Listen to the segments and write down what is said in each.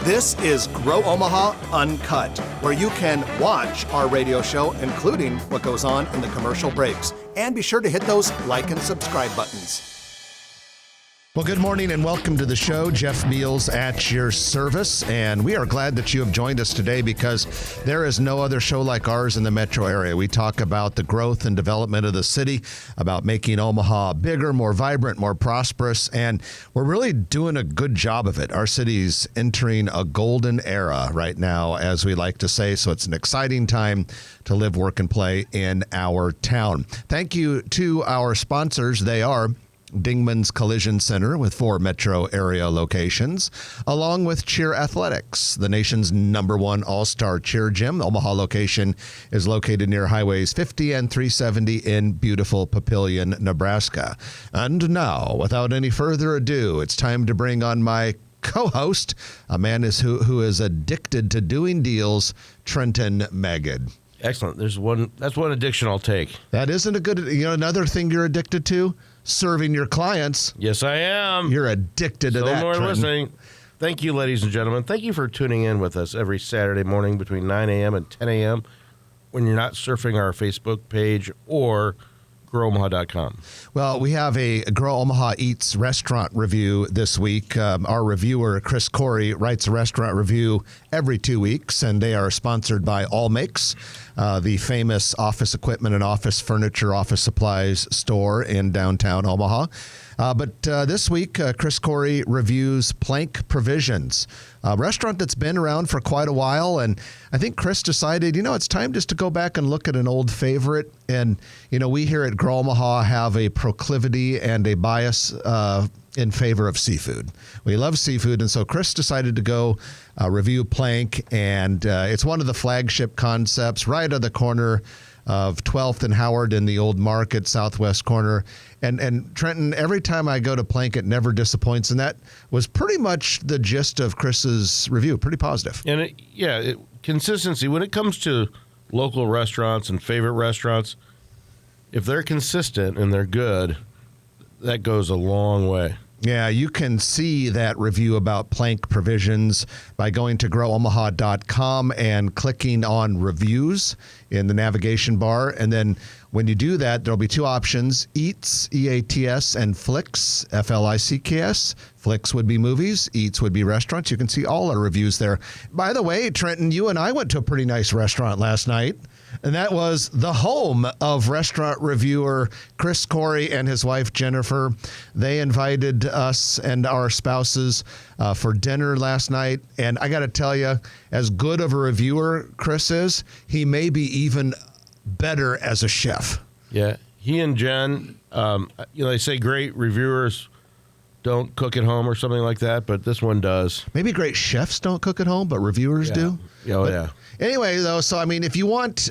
This is Grow Omaha Uncut, where you can watch our radio show, including what goes on in the commercial breaks. And be sure to hit those like and subscribe buttons. Well, good morning and welcome to the show. Jeff Meals at your service. And we are glad that you have joined us today because there is no other show like ours in the metro area. We talk about the growth and development of the city, about making Omaha bigger, more vibrant, more prosperous. And we're really doing a good job of it. Our city's entering a golden era right now, as we like to say. So it's an exciting time to live, work, and play in our town. Thank you to our sponsors. They are Dingman's Collision Center with 4 metro area locations, along with Cheer Athletics, the nation's #1 all-star cheer gym. The Omaha location is located near Highways 50 and 370 in beautiful Papillion, Nebraska. And now, without any further ado, it's time to bring on my co-host, a man who is addicted to doing deals, Trenton Magid. Excellent. That's one addiction I'll take. That isn't a good, another thing you're addicted to? Serving your clients. Yes, I am. You're addicted to that, more Trenton. Listening. Thank you, ladies and gentlemen. Thank you for tuning in with us every Saturday morning between 9 a.m. and 10 a.m. when you're not surfing our Facebook page or GrowOmaha.com. Well, we have a Grow Omaha Eats restaurant review this week. Our reviewer, Chris Corey, writes a restaurant review every 2 weeks, and they are sponsored by All Makes, the famous office equipment and office furniture, office supplies store in downtown Omaha. But this week, Chris Corey reviews Plank Provisions, a restaurant that's been around for quite a while. And I think Chris decided, it's time just to go back and look at an old favorite. And, we here at Grow Omaha have a proclivity and a bias in favor of seafood. We love seafood. And so Chris decided to go review Plank. And it's one of the flagship concepts right on the corner of 12th and Howard in the old market, southwest corner. And Trenton, every time I go to Plank, it never disappoints. And that was pretty much the gist of Chris's review. Pretty positive. And consistency. When it comes to local restaurants and favorite restaurants, if they're consistent and they're good, that goes a long way. Yeah, you can see that review about Plank Provisions by going to growomaha.com and clicking on reviews in the navigation bar. And then when you do that, there'll be 2 options, Eats, E-A-T-S, and Flicks, F-L-I-C-K-S. Flicks would be movies, Eats would be restaurants. You can see all our reviews there. By the way, Trenton, you and I went to a pretty nice restaurant last night. And that was the home of restaurant reviewer Chris Corey and his wife, Jennifer. They invited us and our spouses for dinner last night. And I got to tell you, as good of a reviewer Chris is, he may be even better as a chef. Yeah. He and Jen, they say great reviewers don't cook at home or something like that, but this one does. Maybe great chefs don't cook at home, but reviewers do. Yeah. Anyway, though, so if you want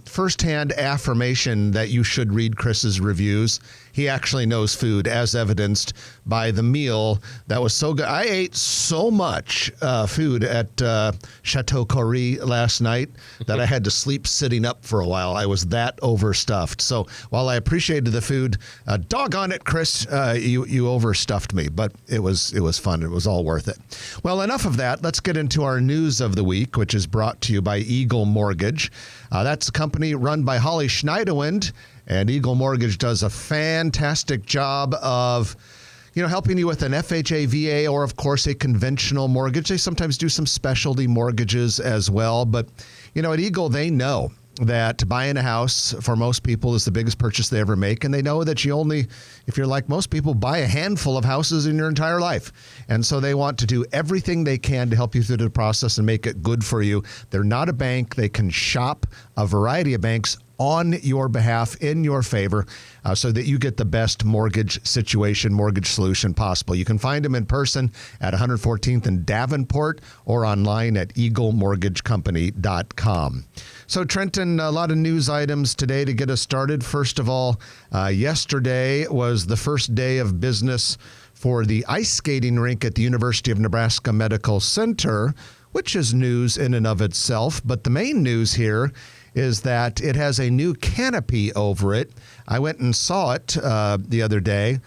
firsthand affirmation that you should read Chris's reviews, he actually knows food, as evidenced by the meal that was so good. I ate so much food at Chateau Corey last night that I had to sleep sitting up for a while. I was that overstuffed. So while I appreciated the food, doggone it, Chris, you overstuffed me, but it was fun. It was all worth it. Well, enough of that. Let's get into our news of the week, which is brought to you by Eagle Mortgage. That's a company run by Holly Schneiderwind, and Eagle Mortgage does a fantastic job of helping you with an FHA, VA, or of course a conventional mortgage. They sometimes do some specialty mortgages as well, but at Eagle they know that buying a house for most people is the biggest purchase they ever make. And they know that you only, if you're like most people, buy a handful of houses in your entire life. And so they want to do everything they can to help you through the process and make it good for you. They're not a bank. They can shop a variety of banks on your behalf, in your favor, so that you get the best mortgage solution possible. You can find them in person at 114th and Davenport or online at eaglemortgagecompany.com. So, Trenton, a lot of news items today to get us started. First of all, yesterday was the first day of business for the ice skating rink at the University of Nebraska Medical Center, which is news in and of itself. But the main news here is that it has a new canopy over it. I went and saw it the other day.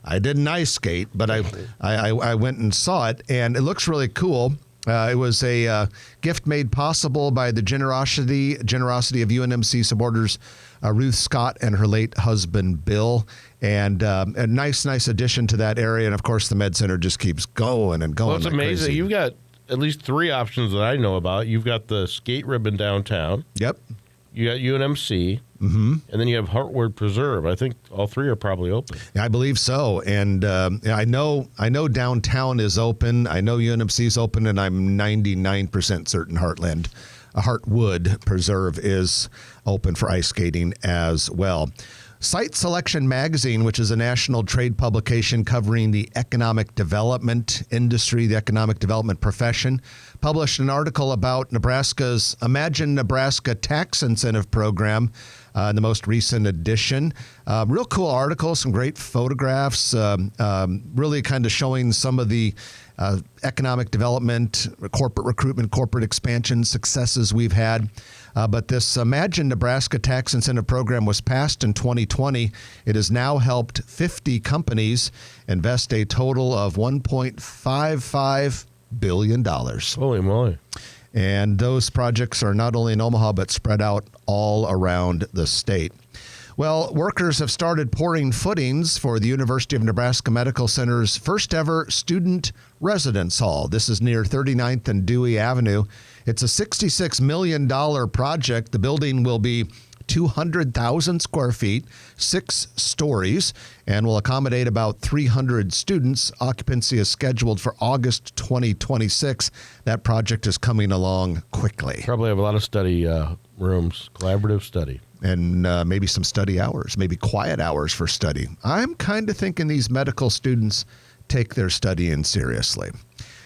I didn't ice skate, but I went and saw it, and it looks really cool. It was a gift made possible by the generosity of UNMC supporters Ruth Scott and her late husband Bill, and a nice addition to that area. And of course, the Med Center just keeps going and going. Well, it's like amazing. crazy. You've got at least 3 options that I know about. You've got the skate ribbon downtown. Yep. You got UNMC, and then you have Hartward Preserve. I think all 3 are probably open. I believe so, and I know downtown is open. I know UNMC is open, and I'm 99% certain Hartwood Preserve is open for ice skating as well. Site Selection Magazine, which is a national trade publication covering the economic development industry, the economic development profession, published an article about Nebraska's Imagine Nebraska tax incentive program in the most recent edition. Real cool article, some great photographs, really kind of showing some of the economic development, corporate recruitment, corporate expansion successes we've had. But this Imagine Nebraska tax incentive program was passed in 2020. It has now helped 50 companies invest a total of $1.55 billion. Holy moly. And those projects are not only in Omaha, but spread out all around the state. Well, workers have started pouring footings for the University of Nebraska Medical Center's first ever student residence hall. This is near 39th and Dewey Avenue. It's a $66 million project. The building will be 200,000 square feet, 6 stories, and will accommodate about 300 students. Occupancy is scheduled for August 2026. That project is coming along quickly. Probably have a lot of study rooms, collaborative study. And maybe some study hours, maybe quiet hours for study. I'm kind of thinking these medical students take their studying seriously.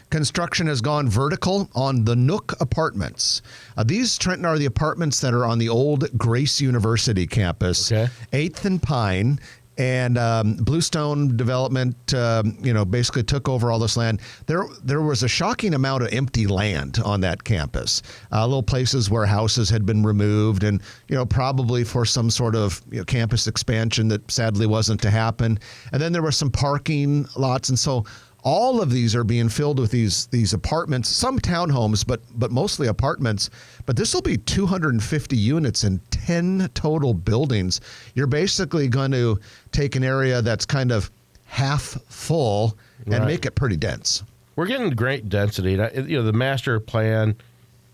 Construction has gone vertical on the Nook Apartments. These, Trenton, are the apartments that are on the old Grace University campus, Okay. 8th and Pine. And Bluestone Development, basically took over all this land. There was a shocking amount of empty land on that campus. Little places where houses had been removed, and probably for some sort of campus expansion that sadly wasn't to happen. And then there were some parking lots, and so all of these are being filled with these apartments, some townhomes, but mostly apartments. But this will be 250 units in 10 total buildings. You're basically going to take an area that's kind of half full and make it pretty dense. We're getting great density. The master plan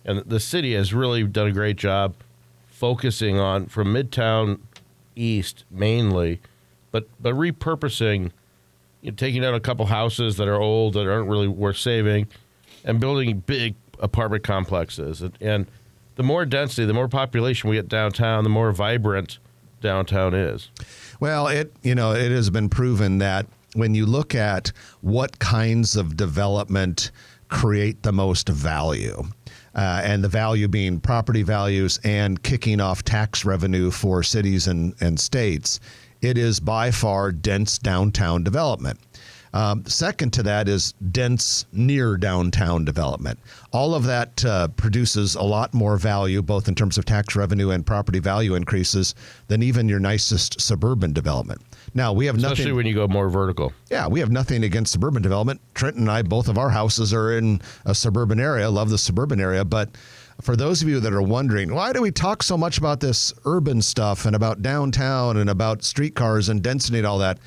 and the city has really done a great job focusing on from Midtown East mainly, but repurposing. Taking out a couple houses that are old, that aren't really worth saving, and building big apartment complexes. And the more density, the more population we get downtown, the more vibrant downtown is. Well, it has been proven that when you look at what kinds of development create the most value, and the value being property values and kicking off tax revenue for cities and states, it is by far dense downtown development. Second to that is dense near downtown development. All of that produces a lot more value, both in terms of tax revenue and property value increases, than even your nicest suburban development. Now, we have Especially nothing. when you go more vertical. Yeah, we have nothing against suburban development. Trenton and I, both of our houses are in a suburban area. Love the suburban area, but for those of you that are wondering, why do we talk so much about this urban stuff and about downtown and about streetcars and density and all that?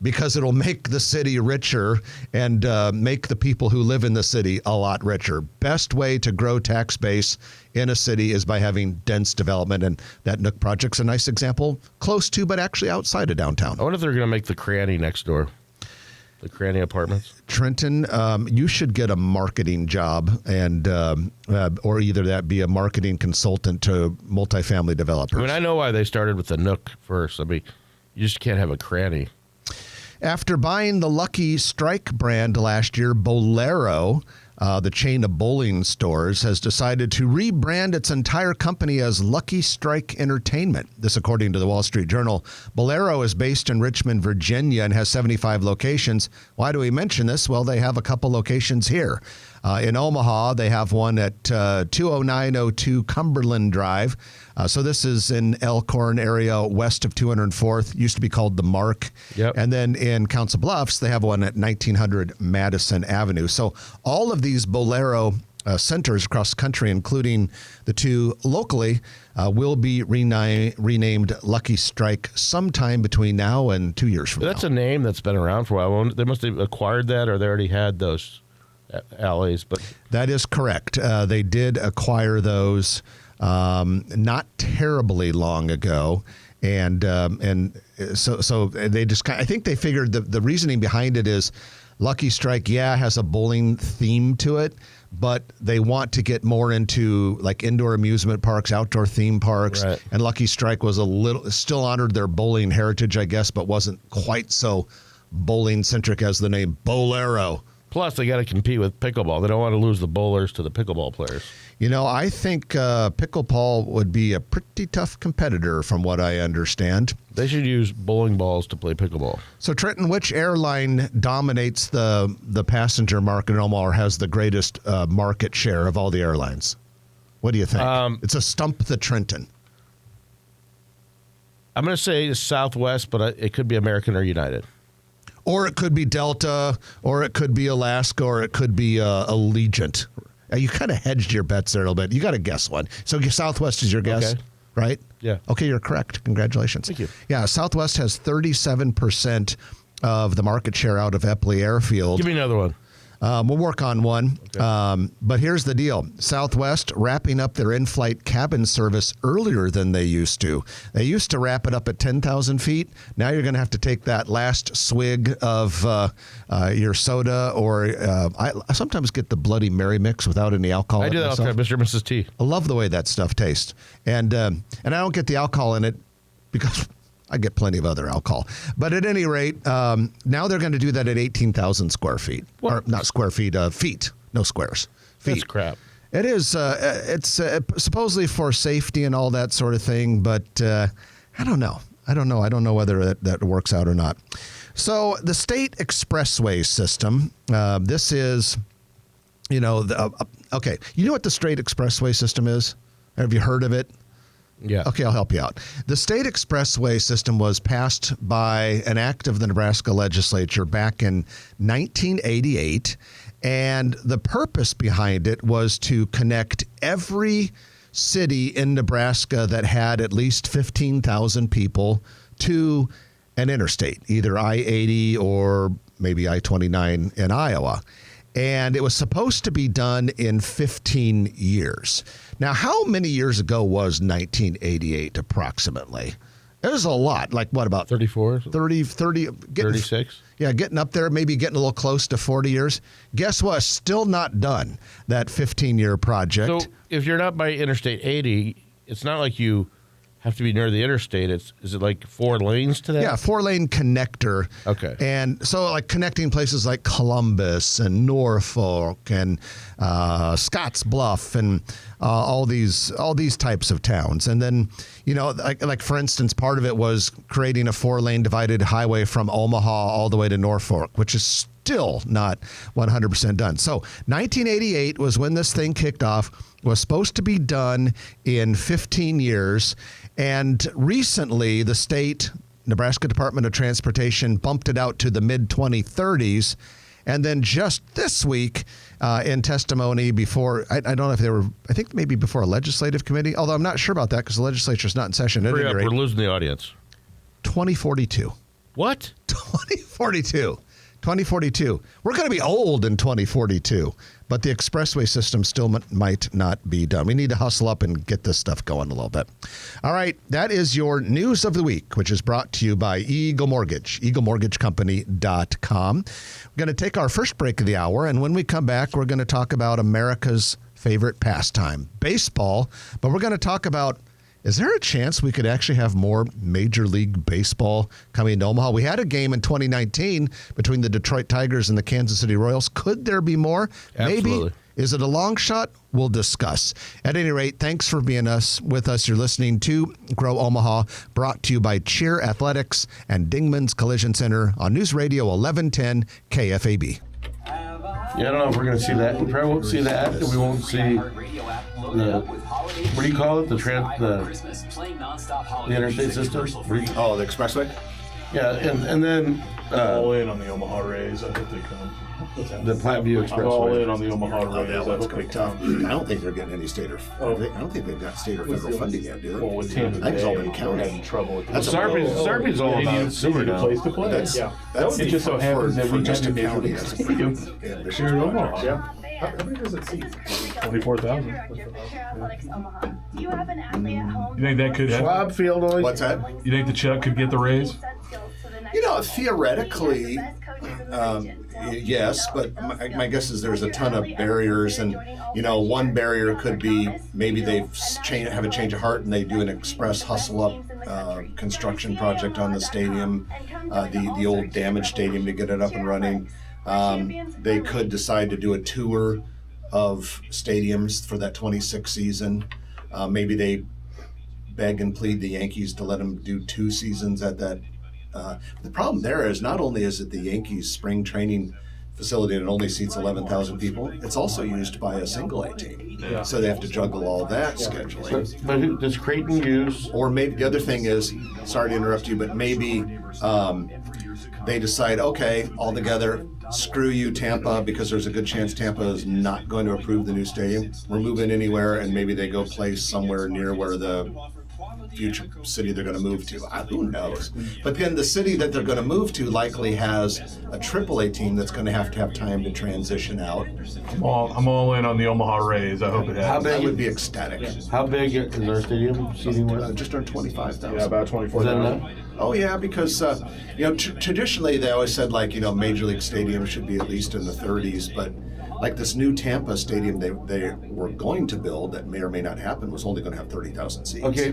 Because it'll make the city richer and make the people who live in the city a lot richer. Best way to grow tax base in a city is by having dense development, and that Nook project's a nice example, close to but actually outside of downtown. I wonder if they're going to make the Cranny next door. The Cranny Apartments. Trenton, you should get a marketing job, and or either that be a marketing consultant to multifamily developers. I mean, I know why they started with the Nook first. I mean, you just can't have a Cranny. After buying the Lucky Strike brand last year, Bolero the chain of bowling stores, has decided to rebrand its entire company as Lucky Strike Entertainment. This, according to the Wall Street Journal. Bolero is based in Richmond, Virginia, and has 75 locations. Why do we mention this? Well, they have a couple locations here. In Omaha, they have one at 20902 Cumberland Drive. So this is in Elkhorn area west of 204th. Used to be called the Mark. Yep. And then in Council Bluffs, they have one at 1900 Madison Avenue. So all of these Bolero centers across the country, including the two locally, will be renamed Lucky Strike sometime between now and 2 years from now. That's a name that's been around for a while. They must have acquired that, or they already had those alleys. But that is correct. They did acquire those not terribly long ago. And so they just I think they figured the reasoning behind it is Lucky Strike, has a bowling theme to it, but they want to get more into like indoor amusement parks, outdoor theme parks. Right. And Lucky Strike was still honored their bowling heritage, I guess, but wasn't quite so bowling centric as the name Bolero. Plus, they got to compete with pickleball. They don't want to lose the bowlers to the pickleball players. I think pickleball would be a pretty tough competitor from what I understand. They should use bowling balls to play pickleball. So, Trenton, which airline dominates the passenger market in Omaha or has the greatest market share of all the airlines? What do you think? It's a stump the Trenton. I'm going to say Southwest, but it could be American or United. Or it could be Delta, or it could be Alaska, or it could be Allegiant. You kind of hedged your bets there a little bit. You got to guess one. So Southwest is your guess, okay. Right? Yeah. Okay, you're correct. Congratulations. Thank you. Yeah, Southwest has 37% of the market share out of Epley Airfield. Give me another one. We'll work on one. Okay. But here's the deal. Southwest wrapping up their in-flight cabin service earlier than they used to. They used to wrap it up at 10,000 feet. Now you're going to have to take that last swig of your soda, or I sometimes get the Bloody Mary mix without any alcohol. I do that all the time, Mr. and Mrs. T. I love the way that stuff tastes. And I don't get the alcohol in it because I get plenty of other alcohol. But at any rate, now they're going to do that at 18,000 square feet. What? Or not square feet, feet. No squares. Feet. That's crap. It is. It's supposedly for safety and all that sort of thing. But I don't know. I don't know whether that works out or not. So the state expressway system, this is, okay. You know what the state expressway system is? Have you heard of it? Yeah. Okay, I'll help you out. The state expressway system was passed by an act of the Nebraska legislature back in 1988, and the purpose behind it was to connect every city in Nebraska that had at least 15,000 people to an interstate, either I-80 or maybe I-29 in Iowa. And it was supposed to be done in 15 years. Now, how many years ago was 1988 approximately? It was a lot. Like what, about 34? 30, 36? Yeah, getting up there, maybe getting a little close to 40 years. Guess what? Still not done, that 15-year project. So if you're not by Interstate 80, it's not like you have to be near the interstate. Is it like 4 lanes to that? Yeah, 4-lane connector. Okay. And so like connecting places like Columbus and Norfolk and Scottsbluff and all these types of towns. And then, like for instance, part of it was creating a 4-lane divided highway from Omaha all the way to Norfolk, which is still not 100% done. So 1988 was when this thing kicked off. Was supposed to be done in 15 years. And recently, the state, Nebraska Department of Transportation, bumped it out to the mid-2030s. And then just this week, in testimony before, I don't know if they were, I think maybe before a legislative committee, although I'm not sure about that because the legislature's not in session. Hurry up, we're losing the audience. 2042. What? 2042. 2042. We're going to be old in 2042, but the expressway system still might not be done. We need to hustle up and get this stuff going a little bit. All right, that is your news of the week, which is brought to you by Eagle Mortgage, eaglemortgagecompany.com. We're going to take our first break of the hour, and when we come back, we're going to talk about America's favorite pastime, baseball, but we're going to talk about Is there a chance we could actually have more Major League Baseball coming to Omaha? We had a game in 2019 between the Detroit Tigers and the Kansas City Royals. Could there be more? Absolutely. Maybe. Is it a long shot? We'll discuss. At any rate, thanks for being with us. You're listening to Grow Omaha, brought to you by Cheer Athletics and Dingman's Collision Center on News Radio 1110 KFAB. Yeah, I don't know if we're going to see that. We probably won't see that. We won't see the, what do you call it? The interstate system? Oh, the expressway? Yeah, and then all in on the Omaha Rays. I hope they come. the Platteview Expressway. All in on the Omaha Oh, Rays. that I one's hope going they to be tough. come. I don't think they're getting any state or I don't think they've got state or federal funding yet, do they? Well, with Tampa I think it's all been Bay, county. we're having trouble with That's Sarpy's all They about need sewer a now. place to play. That's- yeah. that's It just so for- happens that for we just have a a major county, league that's a stadium Yeah, here in Omaha. Yeah. How many does it seat? 24,000. You think that could happen? Schwab Field only. What's that? You think the Chuck could get the raise? You know, theoretically, yes, but my guess is there's a ton of barriers, and you know, one barrier could be maybe they have a change of heart and they do an express hustle up construction project on the stadium, the old damaged stadium, to get it up and running. They could decide to do a tour of stadiums for that 26 season. Maybe they beg and plead the Yankees to let them do 2 seasons at that. The problem there is not only is it the Yankees spring training facility and it only seats 11,000 people, it's also used by a single A team. Yeah. So they have to juggle all that scheduling. But who, does Creighton use? Or maybe the other thing is, sorry to interrupt you, but maybe they decide, okay, all together, screw you, Tampa, because there's a good chance Tampa is not going to approve the new stadium. We're moving anywhere, and maybe they go play somewhere near where the future city they're going to move to. Who knows? But then the city that they're going to move to likely has a AAA team that's going to have time to transition out. I'm all in on the Omaha Rays. I hope it How happens. big I would be ecstatic. How big is our stadium seating with? Just under 25,000. Yeah, about Is that 24,000. enough? Oh yeah, because traditionally they always said Major League Stadium should be at least in the 30s, but like this new Tampa stadium they were going to build that may or may not happen was only going to have 30,000 seats. Okay.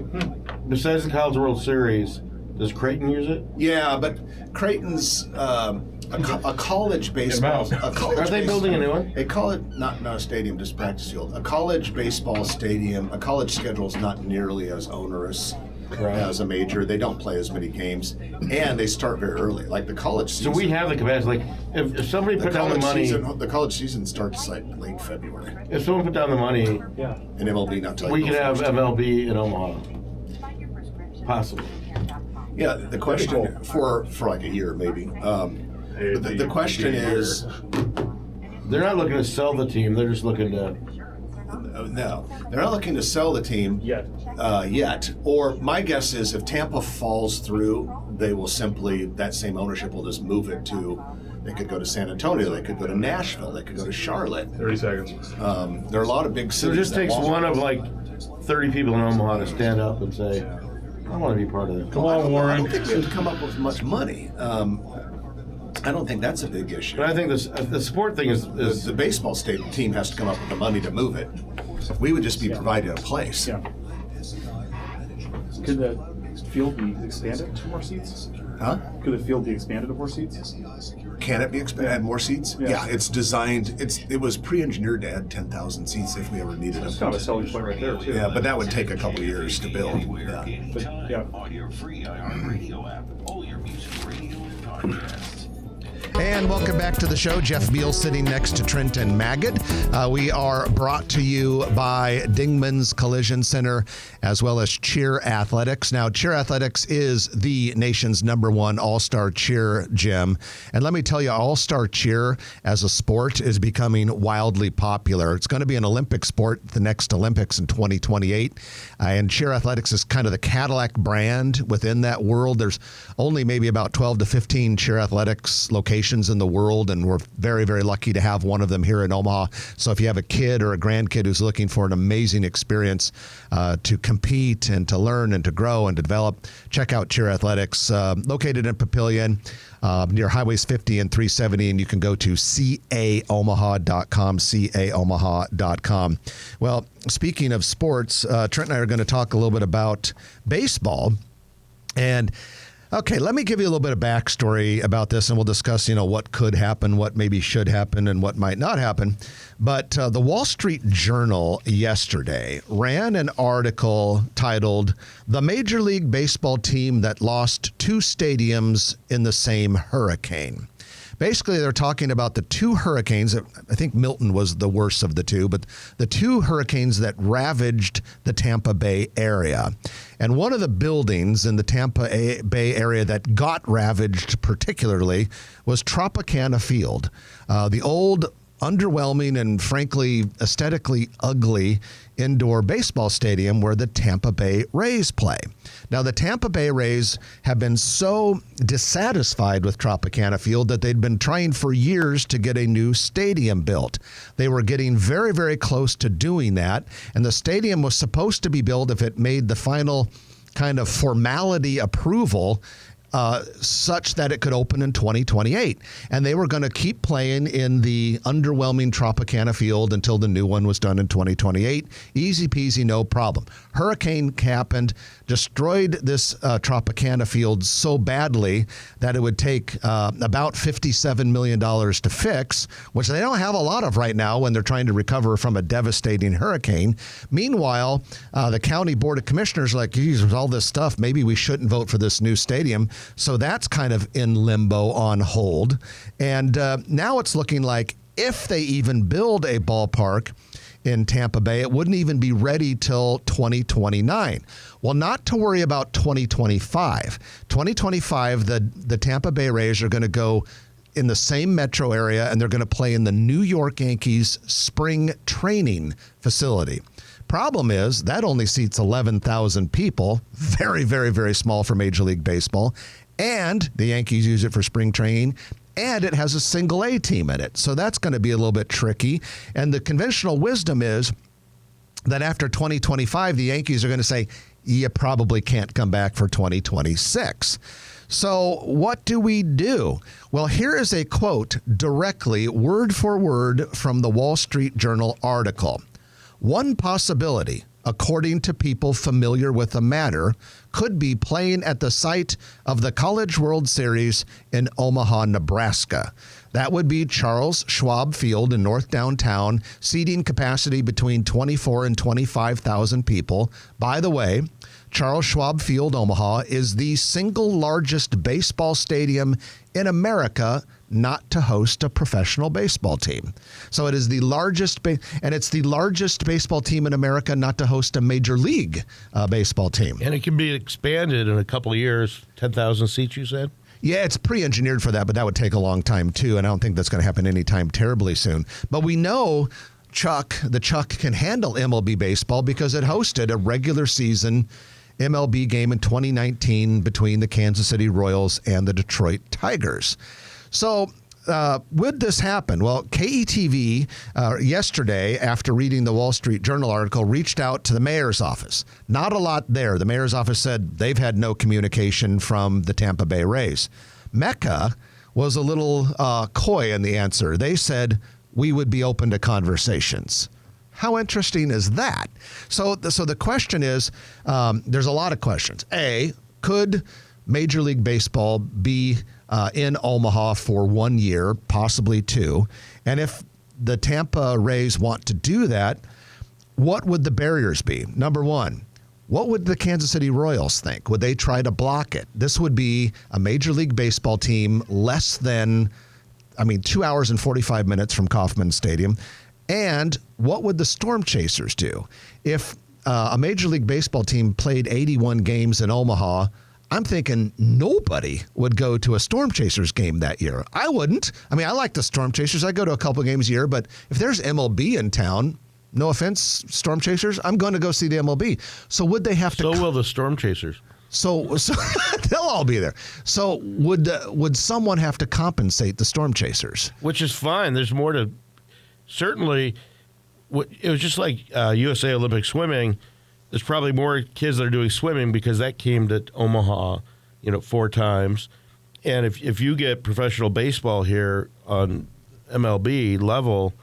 Besides the College World Series, does Creighton use it? Yeah, but Creighton's a college baseball. Get 'em out. A college Are they building a new one? A college, not a stadium, just practice field. A college baseball stadium. A college schedule is not nearly as onerous as a major. They don't play as many games, and they start very early. Like the college So season. we have the capacity. Like, if somebody put down the money, the college season starts like late February, if someone put down the money, Yeah. and MLB not till we April could have 1st. MLB in Omaha. Possibly. Yeah, the question for like a year maybe. The question is, They're not looking to sell the team. They're just looking to. no, they're not looking to sell the team Yet. yet. Or my guess is if Tampa falls through, they will simply, that same ownership will just move it to, they could go to San Antonio, they could go to Nashville, they could go to Charlotte. 30 seconds. There are a lot of big So it cities. just that takes want- one of like 30 people in Omaha to stand up and say, I want to be part of it. Come I on, don't Warren. think we have to come up with much money. I don't think that's a big issue. But I think the support thing is The baseball team has to come up with the money to move it. We would just be provided a place. Yeah. Could the field be expanded to more seats? Huh? Could the field be expanded to more seats? Can it be expanded? Add more seats? Yeah. Yeah, it's designed. It was pre-engineered to add 10,000 seats if we ever needed That's them. kind of a selling point right there, too. Yeah, but that would take a couple years to build. Yeah. But, yeah. On your free iHeartRadio app, all your music, radio, and podcasts. And welcome back to the show. Jeff Beal sitting next to Trenton Magid. We are brought to you by Dingman's Collision Center as well as Cheer Athletics. Now, Cheer Athletics is the nation's #1 all-star cheer gym. And let me tell you, all-star cheer as a sport is becoming wildly popular. It's going to be an Olympic sport, the next Olympics in 2028. And Cheer Athletics is kind of the Cadillac brand within that world. There's only maybe about 12 to 15 Cheer Athletics locations locations in the world, and we're very, very lucky to have one of them here in Omaha. So if you have a kid or a grandkid who's looking for an amazing experience to compete and to learn and to grow and to develop, check out Cheer Athletics, located in Papillion, near Highways 50 and 370, and you can go to caomaha.com, caomaha.com. Well, speaking of sports, Trent and I are going to talk a little bit about baseball. And okay, let me give you a little bit of backstory about this, and we'll discuss, what could happen, what maybe should happen, and what might not happen. But the Wall Street Journal yesterday ran an article titled "The Major League Baseball Team That Lost Two Stadiums in the Same Hurricane." Basically, they're talking about the two hurricanes. I think Milton was the worst of the two, but the two hurricanes that ravaged the Tampa Bay area. And one of the buildings in the Tampa Bay area that got ravaged particularly was Tropicana Field, the old, underwhelming, and frankly aesthetically ugly indoor baseball stadium where the Tampa Bay Rays play. Now, the Tampa Bay Rays have been so dissatisfied with Tropicana Field that they'd been trying for years to get a new stadium built. They were getting very, very close to doing that, and the stadium was supposed to be built if it made the final kind of formality approval such that it could open in 2028. And they were going to keep playing in the underwhelming Tropicana Field until the new one was done in 2028. Easy peasy, no problem. Hurricane happened, destroyed this Tropicana Field so badly that it would take about $57 million to fix, which they don't have a lot of right now when they're trying to recover from a devastating hurricane. Meanwhile, the county board of commissioners are like, geez, with all this stuff, maybe we shouldn't vote for this new stadium. So that's kind of in limbo, on hold. And now it's looking like if they even build a ballpark in Tampa Bay, it wouldn't even be ready till 2029. Well, not to worry about 2025. 2025, the Tampa Bay Rays are going to go in the same metro area, and they're going to play in the New York Yankees spring training facility. Problem is that only seats 11,000 people, very, very, very small for Major League Baseball, and the Yankees use it for spring training, and it has a single A team in it. So that's going to be a little bit tricky. And the conventional wisdom is that after 2025, the Yankees are going to say, you probably can't come back for 2026. So what do we do? Well, here is a quote directly, word for word, from the Wall Street Journal article. One possibility, according to people familiar with the matter, could be playing at the site of the College World Series in Omaha, Nebraska. That would be Charles Schwab Field in North Downtown, seating capacity between 24 and 25,000 people. By the way, Charles Schwab Field, Omaha, is the single largest baseball stadium in America not to host a professional baseball team. So it is the largest, and it's the largest baseball team in America not to host a major league baseball team. And it can be expanded in a couple of years, 10,000 seats, you said? Yeah, it's pre-engineered for that, but that would take a long time too, and I don't think that's going to happen anytime terribly soon. But we know the Chuck can handle MLB baseball because it hosted a regular season MLB game in 2019 between the Kansas City Royals and the Detroit Tigers. So would this happen? Well, KETV yesterday, after reading the Wall Street Journal article, reached out to the mayor's office. Not a lot there. The mayor's office said they've had no communication from the Tampa Bay Rays. Mecca was a little coy in the answer. They said, we would be open to conversations. How interesting is that? So the question is, there's a lot of questions. A, could Major League Baseball be in Omaha for 1 year, possibly two? And if the Tampa Rays want to do that, what would the barriers be? Number one, what would the Kansas City Royals think? Would they try to block it? This would be a Major League Baseball team less than, 2 hours and 45 minutes from Kauffman Stadium. And what would the Storm Chasers do? If a Major League Baseball team played 81 games in Omaha, I'm thinking nobody would go to a Storm Chasers game that year. I wouldn't. I like the Storm Chasers. I go to a couple games a year, but if there's MLB in town, no offense, Storm Chasers, I'm going to go see the MLB. So would they have to... So will the Storm Chasers. So they'll all be there. So would someone have to compensate the storm chasers? Which is fine. There's more to certainly. It was just like USA Olympic swimming. There's probably more kids that are doing swimming because that came to Omaha, 4 times. And if you get professional baseball here on MLB level,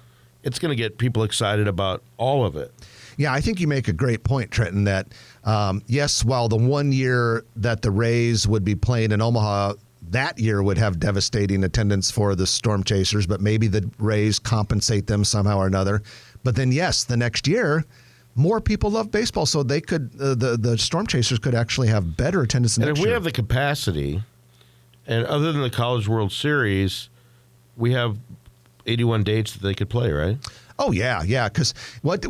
it's going to get people excited about all of it. Yeah, I think you make a great point, Trenton, that yes, while the 1 year that the Rays would be playing in Omaha, that year would have devastating attendance for the Storm Chasers, but maybe the Rays compensate them somehow or another. But then, yes, the next year, more people love baseball, so they could the Storm Chasers could actually have better attendance And next if we year. have the capacity, and other than the College World Series, we have 81 dates that they could play, right? Oh yeah. Because what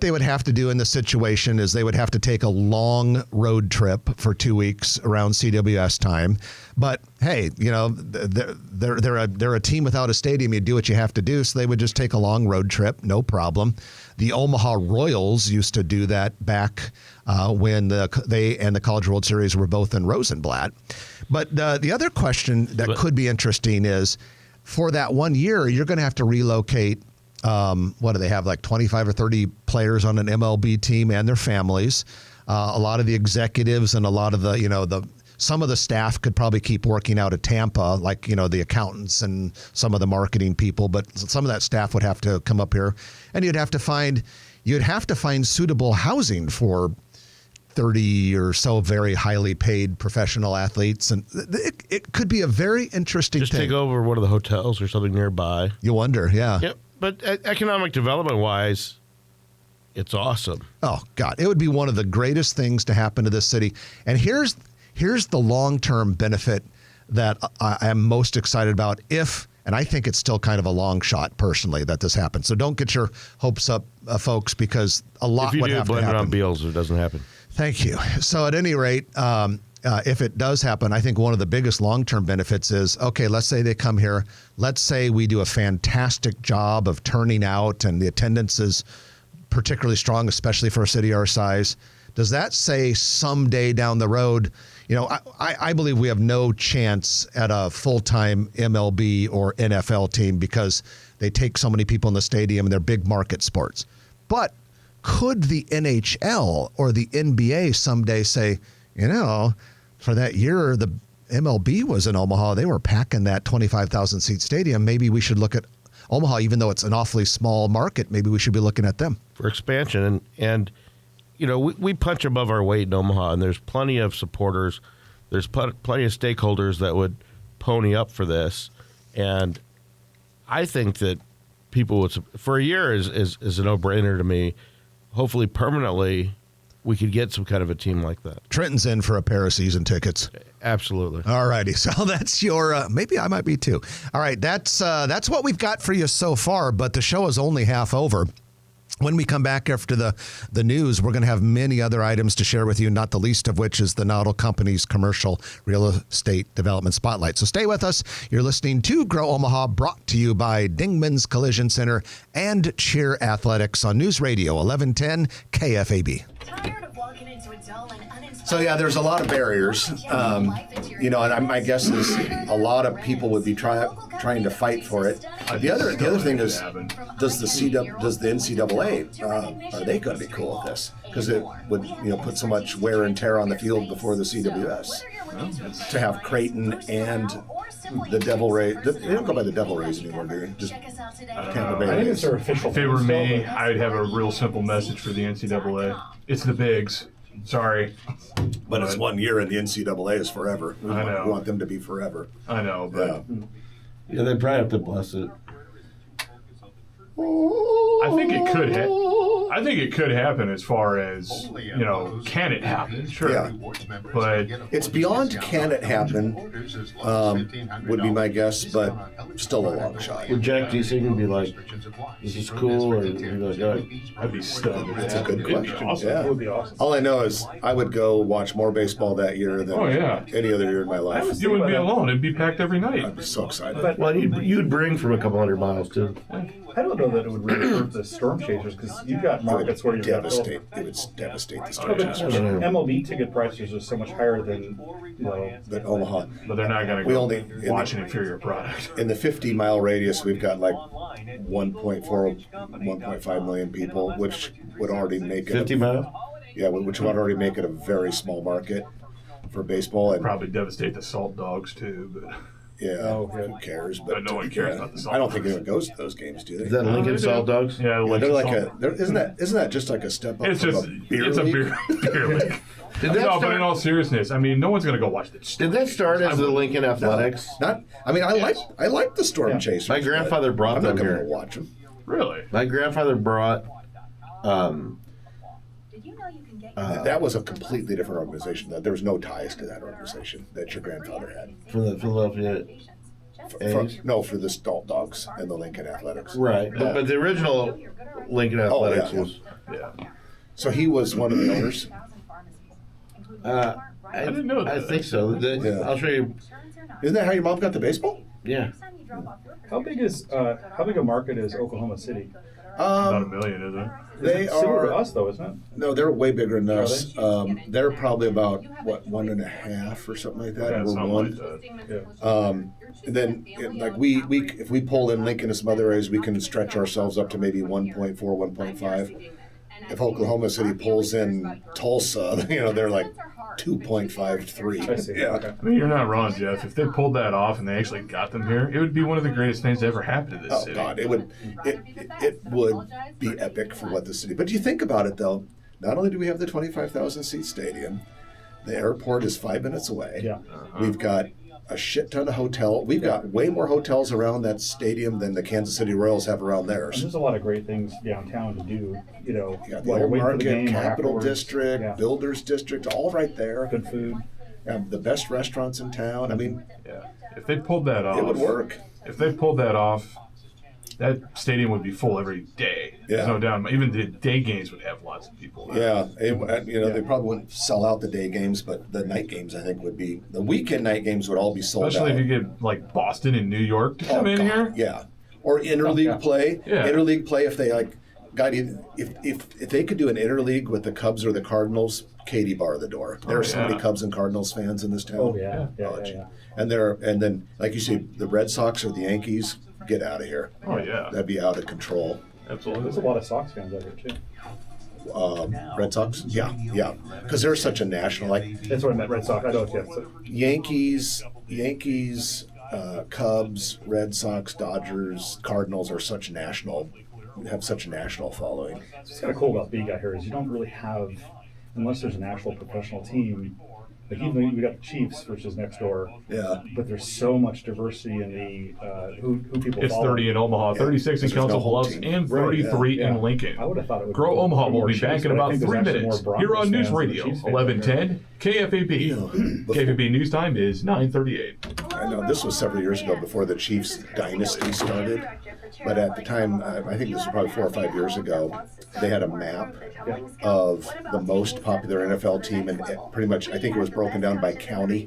they would have to do in this situation is they would have to take a long road trip for 2 weeks around CWS time. But hey, they're a team without a stadium. You do what you have to do, so they would just take a long road trip, no problem. The Omaha Royals used to do that back when they and the College World Series were both in Rosenblatt. But the other question that could be interesting is, for that 1 year, you're going to have to relocate. What do they have, like 25 or 30 players on an MLB team and their families? A lot of the executives and a lot of some of the staff could probably keep working out of Tampa, like, the accountants and some of the marketing people, but some of that staff would have to come up here, and you'd have to find suitable housing for 30 or so very highly paid professional athletes, and it could be a very interesting Just thing. take over one of the hotels or something nearby. You wonder, yeah. Yep. But economic development-wise, it's awesome. Oh, God. It would be one of the greatest things to happen to this city. And here's the long-term benefit that I am most excited about and I think it's still kind of a long shot, personally, that this happens. So don't get your hopes up, folks, because a lot would have to happen. If you do blame it on Beals, it doesn't happen. Thank you. So at any rate, if it does happen, I think one of the biggest long-term benefits is, okay, let's say they come here. Let's say we do a fantastic job of turning out and the attendance is particularly strong, especially for a city our size. Does that say someday down the road, I believe we have no chance at a full-time MLB or NFL team because they take so many people in the stadium and they're big market sports. But could the NHL or the NBA someday say, for that year, the MLB was in Omaha. They were packing that 25,000 seat stadium. Maybe we should look at Omaha, even though it's an awfully small market. Maybe we should be looking at them for expansion. And we punch above our weight in Omaha, and there's plenty of supporters. There's plenty of stakeholders that would pony up for this. And I think that people would, for a year is a no-brainer to me. Hopefully permanently, we could get some kind of a team like that. Trenton's in for a pair of season tickets. Absolutely. All righty. So that's your, maybe I might be too. All right. That's what we've got for you so far, but the show is only half over. When we come back after the news, we're going to have many other items to share with you, not the least of which is the Noddle Company's commercial real estate development spotlight. So stay with us. You're listening to Grow Omaha, brought to you by Dingman's Collision Center and Cheer Athletics on News Radio 1110 KFAB. Tired of walking into a dull and uninspired. So yeah, there's a lot of barriers, and my guess is a lot of people would be trying to fight for it. The other thing is, does the NCAA are they going to be cool with this? Because it would put so much wear and tear on the field before the CWS to have Creighton and the Devil Rays. They don't go by the Devil Rays anymore, do they? Just Tampa Bay I think Rays. it's their official. If it were me, I'd have a real simple message for the NCAA. It's the bigs. Sorry. But it's 1 year, and the NCAA is forever. We I know. want them to be forever. I know, but Yeah, they probably have to bless it. I think it could I think it could happen as far as, can it happen? Sure. Yeah. But It's beyond can it happen, would be my guess, but still a long shot. Would Jack Deasing be like, "This is cool," or would he be like, "Oh, I'd be stunned. That's a good It'd be question. awesome. Yeah. It would be awesome. All I know is I would go watch more baseball that year than Oh, yeah. any other year in my life. You wouldn't be alone. It'd be packed every night. I'd be so excited. Well, you'd bring from a couple hundred miles too." I don't know that it would really hurt the Storm Chasers because you've got markets where you've got devastate. It would devastate the Oh, Storm but Chasers. MLB ticket prices are so much higher than But Omaha, But they're not going We to only- go watch an inferior product. in the 50-mile radius, we've got like 1.5 million people, which would already make it 50 miles. Yeah, which would already make it a very small market for baseball. And Probably devastate the Salt Dogs too, but who cares? But no one cares about the Salt I don't think Dogs. anyone goes to those games, do they? Is that Lincoln they do. Salt Dogs? yeah, Yeah, like they're like isn't that just like a step up it's from just a beer it's league? a beer league. Did that No, but start- in all seriousness, I mean, no one's going to go watch that. Did that start as the Lincoln Athletics? Not. I mean, I like the Storm Chasers. My grandfather but brought I'm not them going to here. watch them. Really? My grandfather brought. Did you know you can get That was a completely different organization. There was no ties to that organization that your grandfather had. From the Philadelphia A's? For the Salt Dogs and the Lincoln Athletics. Right. But the original Lincoln Athletics yeah. was. Yeah. So he was one of the owners. I didn't know that. I think so. Yeah. I'll show you. Isn't that how your mom got the baseball? Yeah. how big a market is Oklahoma City? About a million, isn't it? They Similar to are. us though, isn't it? No, they're way bigger than Are us. They're probably about what 1.5 or something like that. Yeah, We're something one. like that. Yeah. And then, like we if we pull in Lincoln and some other areas, we can stretch ourselves up to maybe 1.4, 1.5. If Oklahoma City pulls in Tulsa, they're like 2.53. I see. Yeah. Okay. I mean, you're not wrong, Jeff. If they pulled that off and they actually got them here, it would be one of the greatest things to ever happen to this Oh city. God, it would be epic for what the city. But you think about it though. Not only do we have the 25,000 seat stadium, the airport is 5 minutes away. Yeah. We've got a shit ton of hotel. We've got way more hotels around that stadium than the Kansas City Royals have around And theirs. there's a lot of great things downtown to do. You got the while you're old waiting for the market, game or Capital afterwards. District, Yeah. Builders District, all right there. Good food. The best restaurants in town. I mean, Yeah. If they pulled that off, it would work. If they pulled that off, that stadium would be full every day. There's Yeah. no doubt. Even the day games would have lots of people. Yeah, they probably wouldn't sell out the day games, but the night games I think would be the weekend night games would all be sold Especially out. if you get like Boston and New York to come in God, here. yeah, or interleague yeah. play. Yeah. Interleague play if they if they could do an interleague with the Cubs or the Cardinals, Katie bar the door. There are so many yeah. Cubs and Cardinals fans in this town. Oh yeah. Yeah. Oh, Yeah. gee. Yeah. And then like you say, the Red Sox or the Yankees, get out of here. Oh yeah, That'd be out of control. absolutely. There's a lot of Sox fans out here too. Red Sox, yeah, because they're such a national. Like That's what I meant. Red Sox. I don't. Yeah. So, Yankees, Cubs, Red Sox, Dodgers, Cardinals are have such a national following. what's kind of cool about being out here is you don't really have, unless there's an actual professional team. Like even though we got the Chiefs, which is next door, Yeah. but there's so much diversity in the who people It's follow. 30 in Omaha, 36 in There's no Council home Bluffs, team. and Right, 33 yeah. in Lincoln. I would have thought it would Grow be Omaha will more be Chiefs, back in but I about think there's 3 actually minutes more here Broncos on News fans than Radio Chiefs fans out there. 1110 KFAB. KFAB news time is 9:38. I know this was several years ago before the Chiefs dynasty started, but at the time, I think this was probably 4 or 5 years ago, they had a map of the most popular NFL team, and pretty much, I think it was broken down by county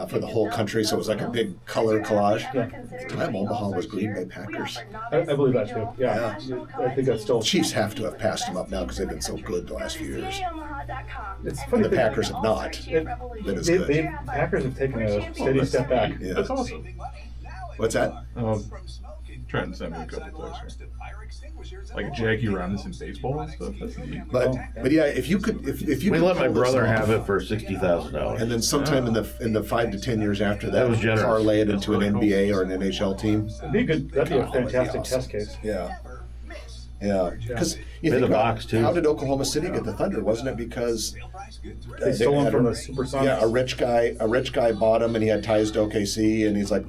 for the whole country, so it was like a big color collage. At the time, Omaha was Green Bay Packers. I believe that too. Yeah. I think that's still. The Chiefs have to have passed them up now because they've been so good the last few years. It's And funny. the Packers have not been as good. Packers have taken a steady step back. Yeah. That's awesome. What's that? Trenton sent me a couple texts here. Like Jackie Robinson baseball and stuff. That's neat. But yeah, if you could We let my pull this brother off, have it for $60,000. and then sometime in the 5 to 10 years after that, That was generous. parlay it into an That's really NBA or an NHL team. That'd be a fantastic awesome. test case. Yeah. Yeah, because you Made think the about box, too. how did Oklahoma City get the Thunder? Wasn't it because They stole had him from a- the Supersonics. Yeah, a rich guy bought him, and he had ties to OKC, and he's like,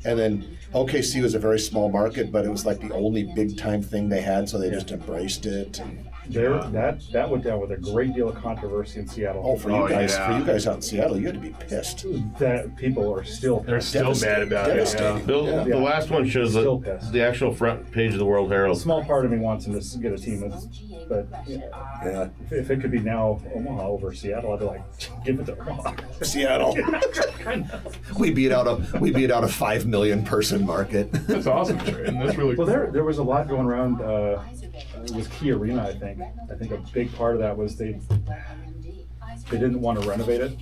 and then OKC was a very small market, but it was like the only big time thing they had, so they just embraced it. And, That went down with a great deal of controversy in Seattle. oh, for you yeah. guys out in Seattle, you had to be pissed. That people are still. They're still mad about it. Devastating. Yeah. Bill, Yeah. the last one shows Still pissed. the actual front page of the World A Herald. small part of me wants him to get a team that's But Yeah. if it could be now Omaha over Seattle, I'd be like, give it to Omaha. Seattle. we beat out a 5 million person market. That's awesome, Trey. And that's really Well, cool. there was a lot going around with Key Arena. I think a big part of that was they didn't want to renovate it.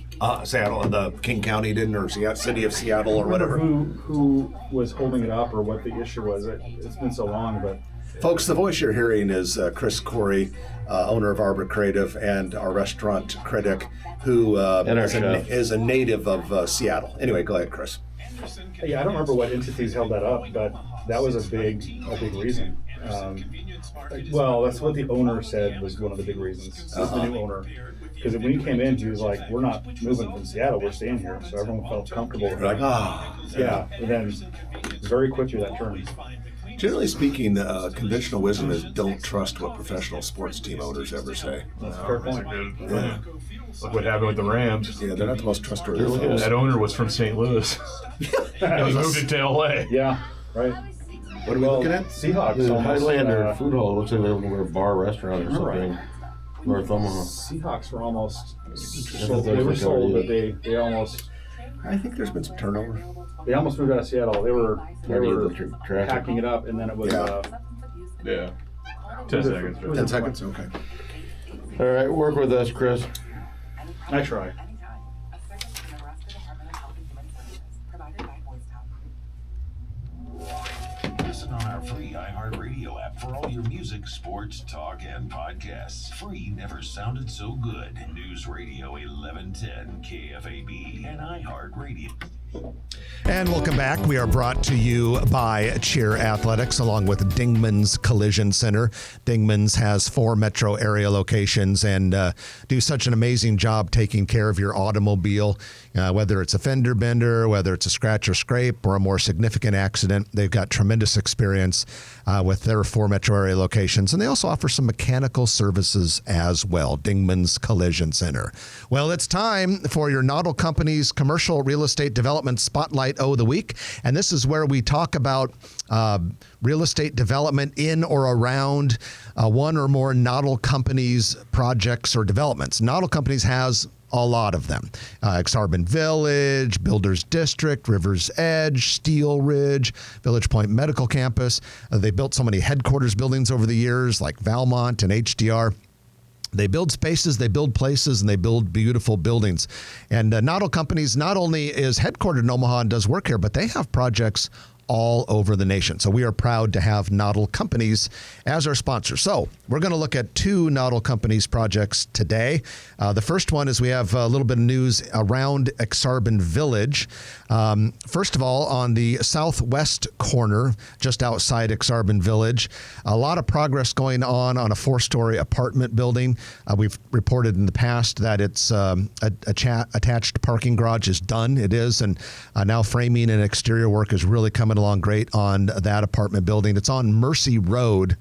Seattle, the King County didn't, or City of Seattle, or whatever. Who was holding it up or what the issue was? It's been so long, but. Folks, the voice you're hearing is Chris Corey, owner of Arbor Creative and our restaurant critic, who And our chef. is a native of Seattle. Anyway, go ahead, Chris. Yeah, I don't remember what entities held that up, but that was a big reason. Well, that's what the owner said was one of the big reasons. The new owner, because when he came in, he was like, "We're not moving from Seattle. We're staying here." So everyone felt comfortable. We're like, Yeah, and then very quickly that turned. Generally speaking, conventional wisdom is don't trust what professional sports team owners ever say. That's a fair point. Yeah. Look what happened with the Rams. Yeah, they're not the most trustworthy. Really folks. That owner was from St. Louis. And he moved it to LA. Yeah, right. What are we looking at? Seahawks. The almost, Highlander food hall looks like they're a bar restaurant or something. North Omaha. Seahawks were almost that's sold. They what were they sold, but already they almost I think there's been some turnover. moved out of Seattle. They were Already the traffic. packing it up, and then it was. Yeah. Yeah. 10 seconds. 10 seconds? Okay. All right, work with us, Chris. I try. Listen on our free iHeartRadio app for all your music, sports, talk, and podcasts. Free never sounded so good. News Radio 1110 KFAB and iHeartRadio. And welcome back. We are brought to you by Cheer Athletics along with Dingman's Collision Center. Dingman's has 4 metro area locations and do such an amazing job taking care of your automobile, whether it's a fender bender, whether it's a scratch or scrape, or a more significant accident. They've got tremendous experience with their 4 metro area locations, and they also offer some mechanical services as well. Dingman's Collision Center. Well, it's time for your Noddle Company's commercial real estate development Spotlight of the Week. And this is where we talk about real estate development in or around one or more Noddle Companies projects or developments. Noddle Companies has a lot of them. Exarban Village, Builders District, River's Edge, Steel Ridge, Village Point Medical Campus. They built so many headquarters buildings over the years like Valmont and HDR. They build spaces, they build places, and they build beautiful buildings. And Noddle Companies not only is headquartered in Omaha and does work here, but they have projects all over the nation. So we are proud to have Noddle Companies as our sponsor. So we're going to look at 2 Noddle Companies projects today. The first one is we have a little bit of news around Exarban Village. First of all, on the southwest corner, just outside Exarban Village, a lot of progress going on a 4-story apartment building. We've reported in the past that it's attached parking garage is done. It is, and now framing and exterior work is really coming along great on that apartment building. It's on Mercy Road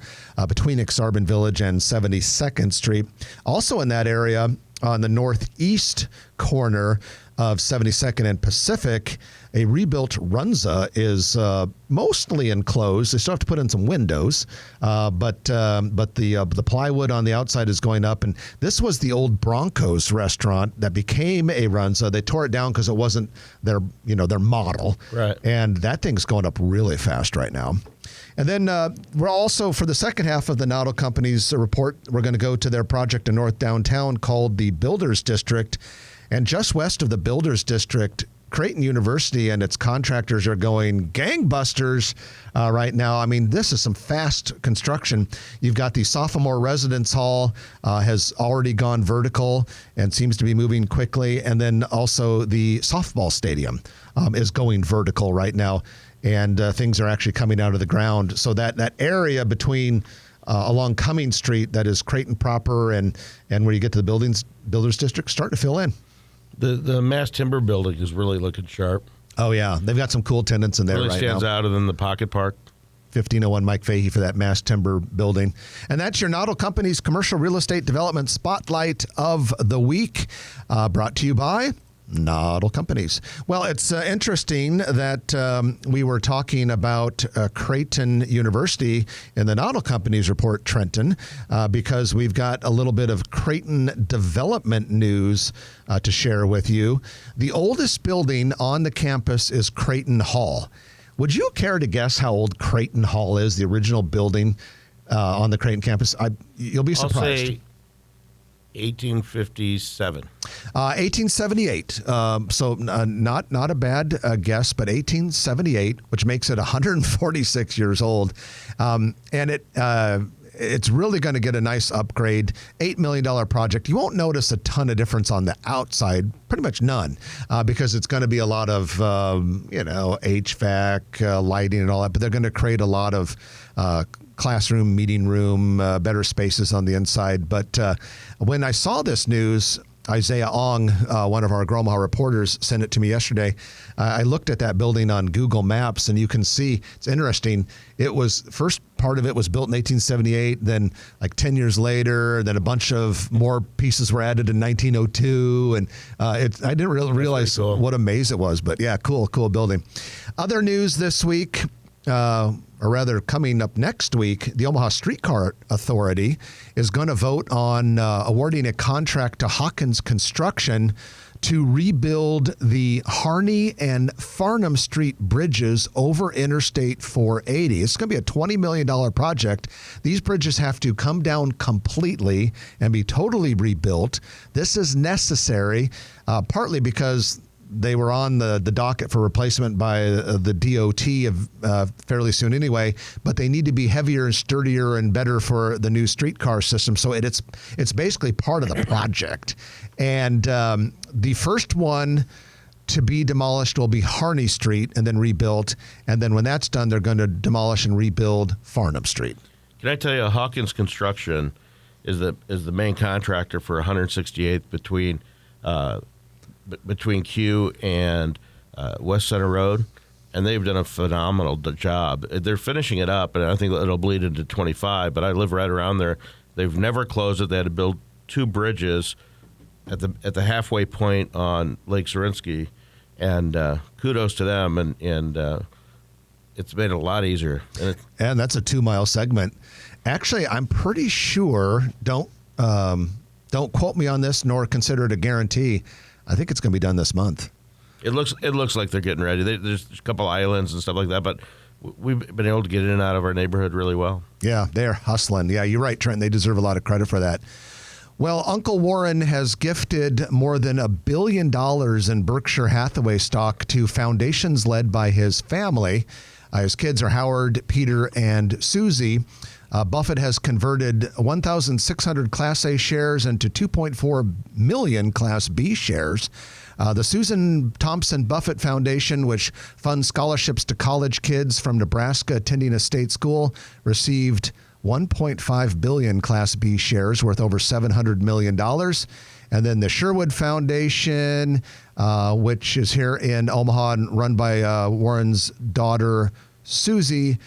between Exarban Village and 72nd Street. Also in that area, on the northeast corner of 72nd and Pacific, a rebuilt Runza is mostly enclosed. They still have to put in some windows, but the plywood on the outside is going up. And this was the old Broncos restaurant that became a Runza. They tore it down because it wasn't their model. Right. And that thing's going up really fast right now. And then we're also, for the second half of the Noddle Company's report, we're going to go to their project in North Downtown called the Builders District. And just west of the Builders District, Creighton University and its contractors are going gangbusters right now. I mean, this is some fast construction. You've got the sophomore residence hall has already gone vertical and seems to be moving quickly. And then also the softball stadium is going vertical right now. And things are actually coming out of the ground. So that area between along Cumming Street, that is Creighton proper, and where you get to the Builders District, starting to fill in. The Mass Timber building is really looking sharp. Oh, yeah. They've got some cool tenants in there Really right stands now. out than the Pocket Park. 1501 Mike Fahey for that Mass Timber building. And that's your Noddle Company's commercial real estate development spotlight of the week, brought to you by Noddle companies. Well, it's interesting that we were talking about Creighton University in the Noddle Companies report, Trenton, because we've got a little bit of Creighton development news to share with you. The oldest building on the campus is Creighton Hall. Would you care to guess how old Creighton Hall is, the original building on the Creighton campus? You'll be surprised. I'll say 1857. 1878. So not a bad guess, but 1878, which makes it 146 years old, and it's really going to get a nice upgrade. $8 million project. You won't notice a ton of difference on the outside, pretty much none, because it's going to be a lot of HVAC, lighting, and all that. But they're going to create a lot of classroom, meeting room, better spaces on the inside. But when I saw this news, Isaiah Ong, one of our Gromaha reporters, sent it to me yesterday. I looked at that building on Google Maps, and you can see it's interesting. It was first part of it was built in 1878, then like 10 years later, then a bunch of more pieces were added in 1902, and I didn't really realize cool. what a maze it was. But yeah, cool building. Other news this week. Or rather, coming up next week, the Omaha Streetcar Authority is going to vote on awarding a contract to Hawkins Construction to rebuild the Harney and Farnham Street bridges over Interstate 480. It's going to be a $20 million project. These bridges have to come down completely and be totally rebuilt. This is necessary, partly because they were on the docket for replacement by the DOT fairly soon anyway, but they need to be heavier and sturdier and better for the new streetcar system. So it's basically part of the project. And the first one to be demolished will be Harney Street and then rebuilt. And then when that's done, they're going to demolish and rebuild Farnham Street. Can I tell you, Hawkins Construction is the main contractor for 168th between Q and West Center Road, and they've done a phenomenal job. They're finishing it up, and I think it'll bleed into 25, but I live right around there. They've never closed it. They had to build 2 bridges at the halfway point on Lake Zorinsky, and kudos to them, and it's made it a lot easier. And that's a 2-mile segment. Actually, I'm pretty sure, don't quote me on this, nor consider it a guarantee, I think it's going to be done this month. It looks like they're getting ready. There's a couple islands and stuff like that, but we've been able to get in and out of our neighborhood really well. Yeah, they're hustling. Yeah, you're right, Trent. They deserve a lot of credit for that. Well, Uncle Warren has gifted more than $1 billion in Berkshire Hathaway stock to foundations led by his family. His kids are Howard, Peter, and Susie. Buffett has converted 1,600 Class A shares into 2.4 million Class B shares. The Susan Thompson Buffett Foundation, which funds scholarships to college kids from Nebraska attending a state school, received 1.5 billion Class B shares worth over $700 million. And then the Sherwood Foundation, which is here in Omaha and run by Warren's daughter, Susie,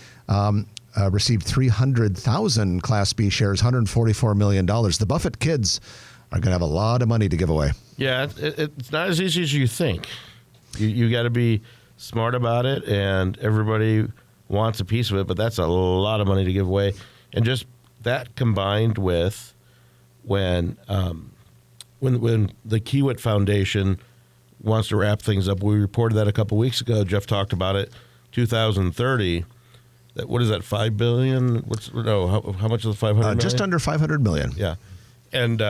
received 300,000 Class B shares, $144 million. The Buffett kids are going to have a lot of money to give away. Yeah, it's not as easy as you think. You got to be smart about it, and everybody wants a piece of it, but that's a lot of money to give away. And just that combined with when the Kiewit Foundation wants to wrap things up, we reported that a couple weeks ago. Jeff talked about it, 2030. What is that, $5 billion? How much is the $500 million? Just under $500 million. Yeah. And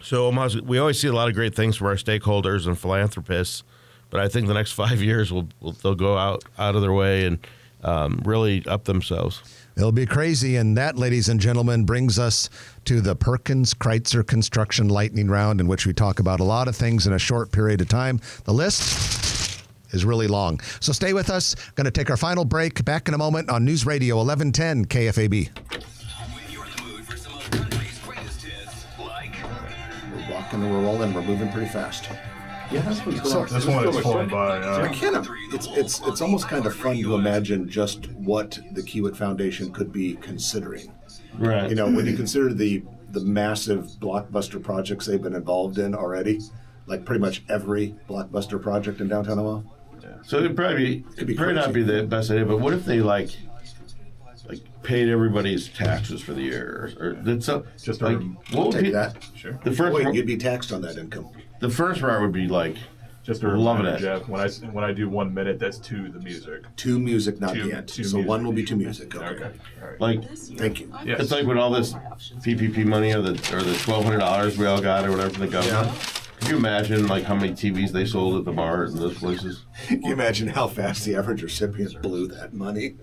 so we always see a lot of great things from our stakeholders and philanthropists, but I think the next 5 years they'll go out of their way and really up themselves. It'll be crazy, and that, ladies and gentlemen, brings us to the Perkins Kreitzer Construction Lightning Round, in which we talk about a lot of things in a short period of time. The list is really long. So stay with us. Going to take our final break. Back in a moment on News Radio 1110 KFAB. We're walking, we're rolling, we're moving pretty fast. Yeah, that's what's So- This one is flown by. I can't. It's almost kind of fun to imagine just what the Kiewit Foundation could be considering. Right. You know, when you consider the massive blockbuster projects they've been involved in already, like pretty much every blockbuster project in downtown Omaha. So it'd probably be not crazy. be the best idea, but what if they like paid everybody's taxes for the year, or did some Just like what would Take be that. Sure. the first Wait, part, you'd be taxed on that income. the first part would be like Just a Loving reminder, it. Jeff. When I do 1 minute, that's to the music. To music, not To- the end. to So music. one will be to music. Okay. Okay. All right. like Thank you. Yes. it's like with all this PPP money or the $1,200 we all got or whatever from the government. Can you imagine like how many TVs they sold at the bars and those places? Can you imagine how fast the average recipient blew that money?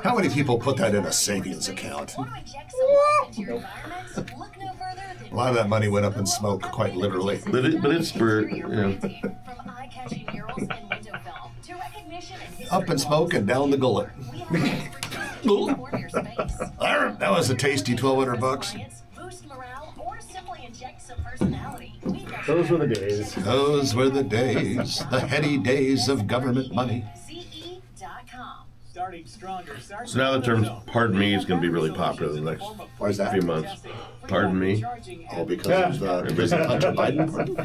How many people put that in a savings account? Want to inject some life into your environment? Look no further than A lot of that money went up in smoke, quite literally. But it's for your brain team. From eye-catching murals and window film to recognition and history Up in smoke and down the gullet. we have the expertise to transform your space. That was a tasty $1,200. Boost morale or simply inject some personality. We've got Those were the days. Those were the days, the heady days of government money. CE.com. so now the term "pardon me" is going to be really popular in the next Why is that? few months. Pardon me. All because of the President Hunter Biden pardon?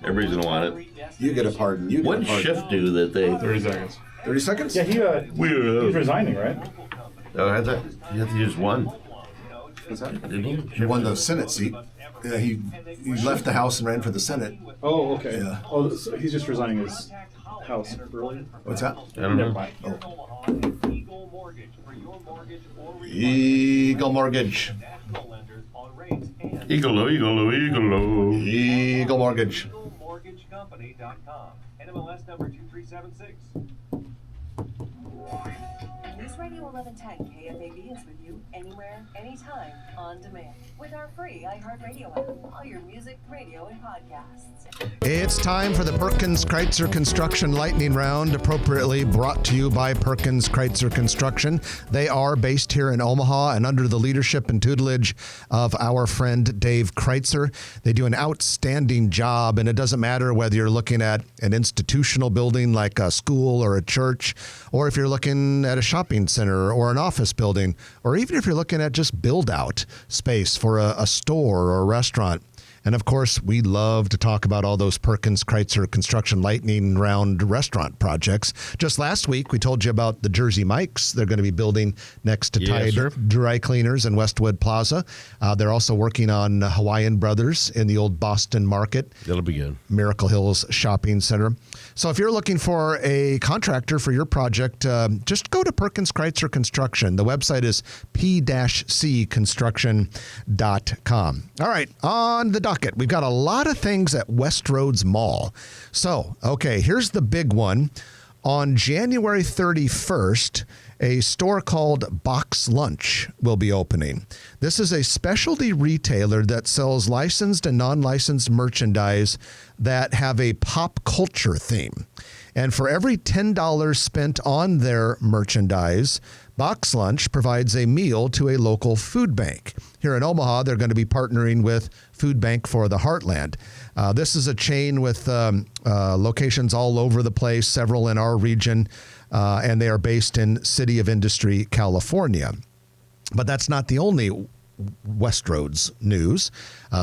Everybody's going to want it. You get a pardon. You get What a pardon. shift do that they? 30 seconds. 30 seconds? Yeah, he's resigning, right? Oh, I thought you have to use one. What's that? Didn't he? He won the Senate seat. Yeah, he left the House and ran for the Senate. Oh, okay. Yeah. Oh, so he's just resigning his house early. What's that? I don't Never know. mind. Eagle Mortgage. Eagle-o, eagle-o, eagle-o. Eagle Mortgage. mortgagecompany.com. NMLS number 2376. News Radio 1110 KFAB is with you anywhere, anytime, on demand. With our free iHeartRadio app, all your music, radio, and podcasts. It's time for the Perkins Kreitzer Construction Lightning Round, appropriately brought to you by Perkins Kreitzer Construction. They are based here in Omaha and under the leadership and tutelage of our friend Dave Kreitzer. They do an outstanding job, and it doesn't matter whether you're looking at an institutional building like a school or a church, or if you're looking at a shopping center or an office building, or even if you're looking at just build-out space for a store or a restaurant. And of course, we love to talk about all those Perkins Kreitzer Construction Lightning Round restaurant projects. Just last week, we told you about the Jersey Mike's. They're going to be building next to Yes, Tide sir. Dry Cleaners in Westwood Plaza. They're also working on Hawaiian Brothers in the old Boston Market. That'll be good. Miracle Hills Shopping Center. So if you're looking for a contractor for your project, just go to Perkins Kreitzer Construction. The website is p-cconstruction.com. All right, on the docket, we've got a lot of things at Westroads Mall. So, okay, here's the big one. On January 31st, a store called Box Lunch will be opening. This is a specialty retailer that sells licensed and non-licensed merchandise that have a pop culture theme. And for every $10 spent on their merchandise, Box Lunch provides a meal to a local food bank. Here in Omaha, they're going to be partnering with Food Bank for the Heartland. This is a chain with locations all over the place, several in our region, and they are based in City of Industry, California. But that's not the only Westroads news.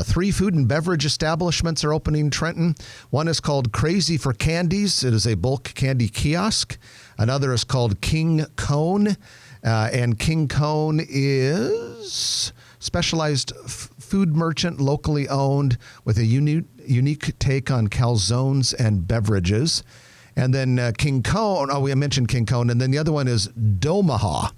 3 food and beverage establishments are opening in Trenton. One is called Crazy for Candies. It is a bulk candy kiosk. Another is called King Cone. And King Cone is specialized food merchant, locally owned, with a unique take on calzones and beverages. And then King Cone, we mentioned King Cone. And then the other one is Domaha.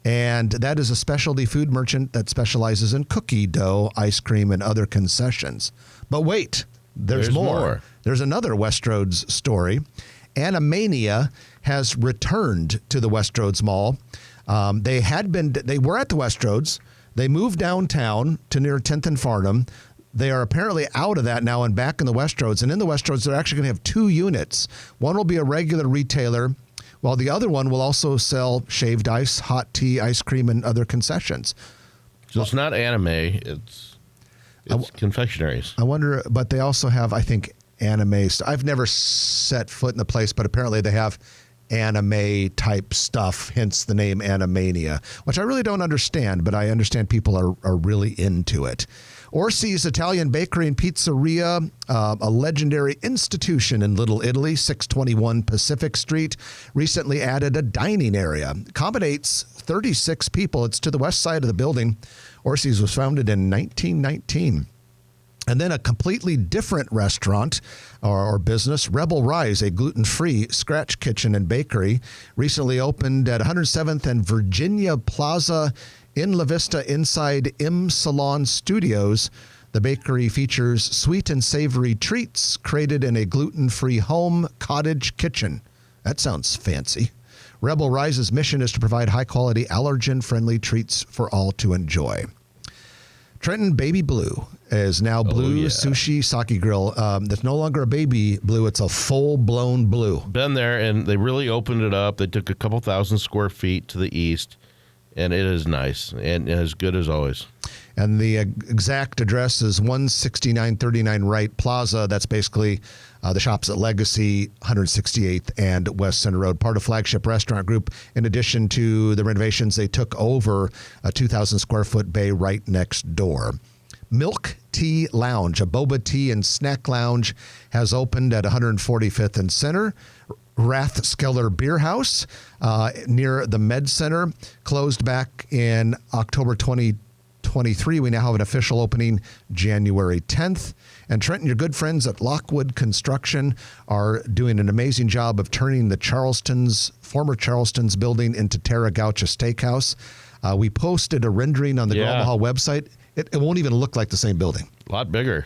And that is a specialty food merchant that specializes in cookie dough, ice cream, and other concessions. But wait, there's more. There's another Westroads story. Animania has returned to the Westroads Mall. They were at the Westroads. They moved downtown to near 10th and Farnham. They are apparently out of that now and back in the Westroads. And in the Westroads, they're actually going to have 2 units. One will be a regular retailer, while the other one will also sell shaved ice, hot tea, ice cream, and other concessions. So it's not anime. It's confectionaries. I wonder, but they also have, I think, anime. I've never set foot in the place, but apparently they have anime type stuff, hence the name Animania, which I really don't understand, but I understand people are really into it. Orsi's Italian Bakery and Pizzeria, a legendary institution in Little Italy, 621 Pacific Street, recently added a dining area. Accommodates 36 people. It's to the west side of the building. Orsi's was founded in 1919. And then a completely different restaurant or business, Rebel Rise, a gluten-free scratch kitchen and bakery, recently opened at 107th and Virginia Plaza in La Vista inside M Salon Studios. The bakery features sweet and savory treats created in a gluten-free home cottage kitchen. That sounds fancy. Rebel Rise's mission is to provide high-quality, allergen-friendly treats for all to enjoy. Trenton Baby Blue is now Blue Sushi Sake Grill. That's no longer a baby blue. It's a full-blown blue. Been there, and they really opened it up. They took a couple thousand square feet to the east, and it is nice and as good as always. And the exact address is 16939 Wright Plaza. That's basically the shops at Legacy, 168th and West Center Road, part of Flagship Restaurant Group. In addition to the renovations, they took over a 2,000 square foot bay right next door. Milk Tea Lounge, a boba tea and snack lounge, has opened at 145th and Center. Rathskeller Beer House near the Med Center closed back in October 2023. We now have an official opening January 10th. And Trenton, your good friends at Lockwood Construction are doing an amazing job of turning the former Charleston's building into Terra Gaucha Steakhouse. We posted a rendering on the Grow Omaha website. It won't even look like the same building. A lot bigger.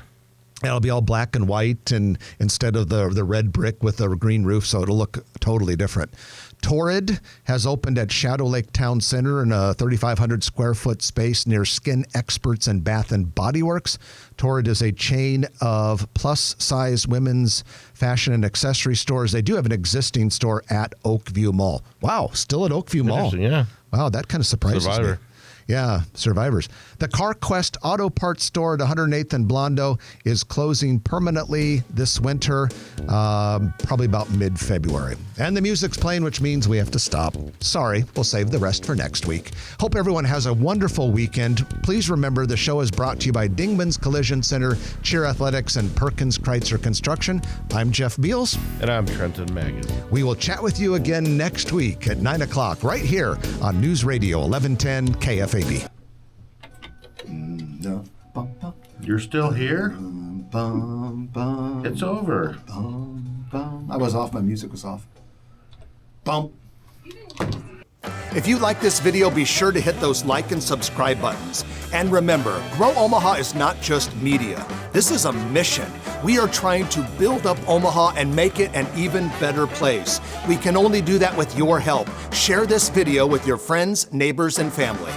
It'll be all black and white, and instead of the red brick with the green roof, so it'll look totally different. Torrid has opened at Shadow Lake Town Center in a 3,500 square foot space near Skin Experts and Bath and Body Works. Torrid is a chain of plus-size women's fashion and accessory stores. They do have an existing store at Oakview Mall. Wow, still at Oakview Mall. Yeah. Wow, that kind of surprises me. Yeah, survivors. The CarQuest Auto Parts store at 108th and Blondo is closing permanently this winter, probably about mid-February. And the music's playing, which means we have to stop. Sorry, we'll save the rest for next week. Hope everyone has a wonderful weekend. Please remember the show is brought to you by Dingman's Collision Center, Cheer Athletics, and Perkins Kreitzer Construction. I'm Jeff Beals. And I'm Trenton Maggie. We will chat with you again next week at 9 o'clock right here on News Radio 1110 KFAB. You're still here? It's over. I was off. My music was off. Bump. If you like this video, be sure to hit those like and subscribe buttons. And remember, Grow Omaha is not just media. This is a mission. We are trying to build up Omaha and make it an even better place. We can only do that with your help. Share this video with your friends, neighbors, and family.